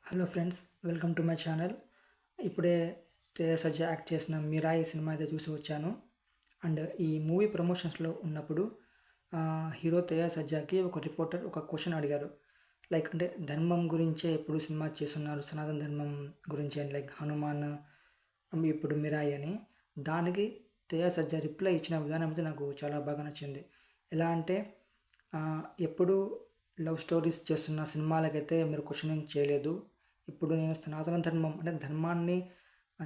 Hello friends, welcome to my channel. ఇప్పుడే తేజ సజ్జా act చేసిన 'Mirai' cinema అయితే చూసి వచ్చాను. అండ్ ఈ మూవీ ప్రమోషన్స్లో ఉన్నప్పుడు హీరో తేజ సజ్జాకి ఒక రిపోర్టర్ ఒక క్వశ్చన్ అడిగారు. లైక్ అంటే ధర్మం గురించే ఎప్పుడు సినిమా చేస్తున్నారు, సనాతన ధర్మం గురించి అని, లైక్ హనుమాన్, ఇప్పుడు 'మిరాయి' అని. దానికి తేజ సజ్జా రిప్లై ఇచ్చిన విధానం అయితే నాకు చాలా బాగా నచ్చింది. ఎలా అంటే ఎప్పుడు లవ్ స్టోరీస్ చేస్తున్న సినిమాలకైతే మీరు క్వశ్చనింగ్ చేయలేదు. ఇప్పుడు నేను సనాతన ధర్మం అంటే ధర్మాన్ని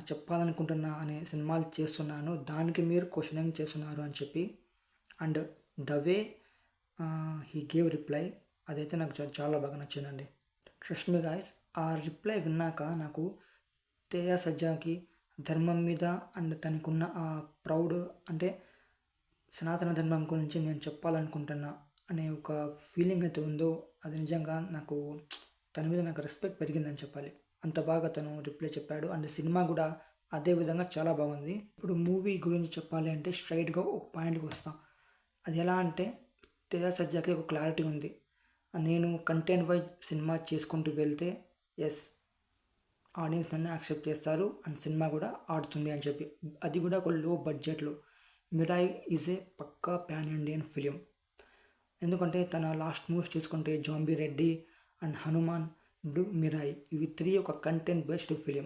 చెప్పాలనుకుంటున్న అనే సినిమాలు చేస్తున్నాను, దానికి మీరు క్వశ్చనింగ్ చేస్తున్నారు అని చెప్పి. And the way he gave reply, అదైతే నాకు చాలా బాగా నచ్చిందండి. ట్రస్ట్ మీ గాయ్స్, ఆ రిప్లై విన్నాక నాకు తేజ సజ్జాకి ధర్మం మీద అండ్ తనకున్న ఆ ప్రౌడ్, అంటే సనాతన ధర్మం గురించి నేను చెప్పాలనుకుంటున్నా అనే ఒక ఫీలింగ్ అయితే ఉందో, అది నిజంగా నాకు తన మీద నాకు రెస్పెక్ట్ పెరిగిందని చెప్పాలి. అంత బాగా తను రిప్లై చెప్పాడు. అండ్ సినిమా కూడా అదే విధంగా చాలా బాగుంది. ఇప్పుడు మూవీ గురించి చెప్పాలి అంటే స్ట్రైట్గా ఒక పాయింట్కి వస్తాం. అది ఎలా అంటే తేజ సజ్జాకి ఒక క్లారిటీ ఉంది. నేను కంటెంట్ వైజ్ సినిమా చేసుకుంటూ వెళ్తే ఎస్, ఆడియన్స్ నన్ను యాక్సెప్ట్ చేస్తారు అండ్ సినిమా కూడా ఆడుతుంది అని చెప్పి. అది కూడా ఒక లో బడ్జెట్లో. 'మిరాయి' ఈజ్ ఏ పక్కా ప్యాన్ ఇండియన్ ఫిలిం. ఎందుకంటే తన లాస్ట్ మూవీస్ చూసుకుంటే 'జాంబీ రెడ్డి' అండ్ 'హనుమాన్', ఇప్పుడు 'మిరాయి', ఇవి 3 ఒక content based film.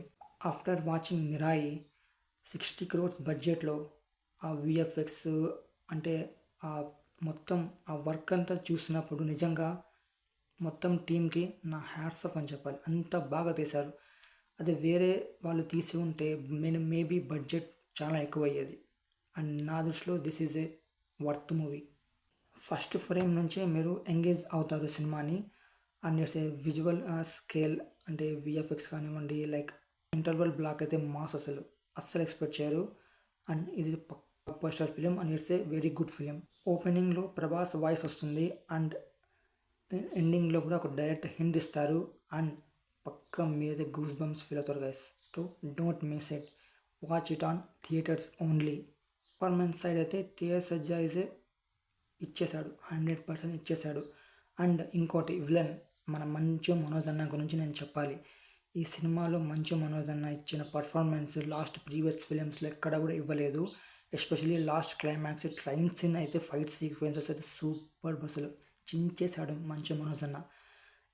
After watching 'Mirai' 60 crores బడ్జెట్లో ఆ విఎఫ్ఎక్స్, అంటే ఆ మొత్తం ఆ వర్క్ అంతా చూసినప్పుడు నిజంగా మొత్తం టీంకి నా హ్యాట్స్ ఆఫ్ అని చెప్పాలి. అంత బాగా తీశారు. అది వేరే వాళ్ళు తీసి ఉంటే మేబీ బడ్జెట్ చాలా ఎక్కువ అయ్యేది. అండ్ నా దృష్టిలో this is a worth movie. First frame నుంచే మీరు ఎంగేజ్ అవుతారు సినిమాని. And it's a visual scale, అంటే విఎఫ్ఎక్స్ కానివ్వండి, లైక్ ఇంటర్వల్ బ్లాక్ అయితే మాస్, అస్సలు ఎక్స్పెక్ట్ చేయరు. అండ్ ఇది black film and it's a very good film. ఓపెనింగ్లో ప్రభాస్ వాయిస్ వస్తుంది అండ్ ఎండింగ్లో కూడా ఒక డైరెక్ట్ హింట్ ఇస్తారు. అండ్ పక్క మీద గూస్ బంప్స్ ఫీల్ అవుతారు guys. So don't miss it, watch it on theatres only. Performance side అయితే తేజ సజ్జా ఇచ్చేశాడు, 100% ఇచ్చేశాడు. అండ్ ఇంకోటి విలన్ మన మంచు మనోజ్ అన్న గురించి నేను చెప్పాలి. ఈ సినిమాలో మంచు మనోజ్ అన్న ఇచ్చిన పర్ఫార్మెన్స్ లాస్ట్ ప్రీవియస్ ఫిలిమ్స్లో ఎక్కడ కూడా ఇవ్వలేదు. Especially last climax train scene అయితే, ఫైట్ సీక్వెన్సెస్ అయితే సూపర్, బస్సులు చించేశాడు మంచు మనోజ్ అన్న.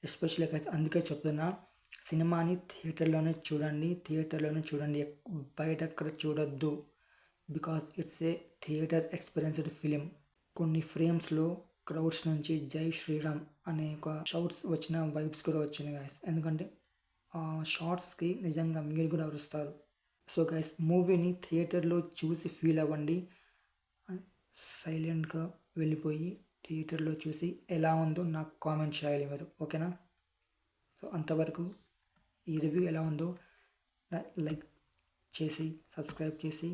ఎస్పెషల్లీ అందుకే చెప్తున్నా, సినిమాని థియేటర్లోనే చూడండి, బయట ఎక్కడ చూడొద్దు. Because it's a theatre experienced film. కొన్ని ఫ్రేమ్స్లో క్రౌడ్స్ నుంచి జై శ్రీరామ్ అనే ఒక షౌట్స్ వచ్చిన వైబ్స్ కూడా వచ్చినాయి గైస్. ఎందుకంటే ఆ షార్ట్స్కి నిజంగా మీరు కూడా అరుస్తారు. సో గైస్, మూవీని థియేటర్లో చూసి ఫీల్ అవ్వండి. సైలెంట్గా వెళ్ళిపోయి థియేటర్లో చూసి ఎలా ఉందో నాకు కామెంట్ చేయాలి మీరు, ఓకేనా? సో అంతవరకు ఈ రివ్యూ ఎలా ఉందో లైక్ చేసి, సబ్స్క్రైబ్ చేసి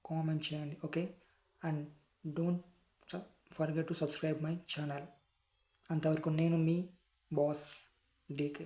కామెంట్ చేయండి, okay? And don't forget to subscribe my channel. అంతవరకు నేను మీ బాస్ డీకే.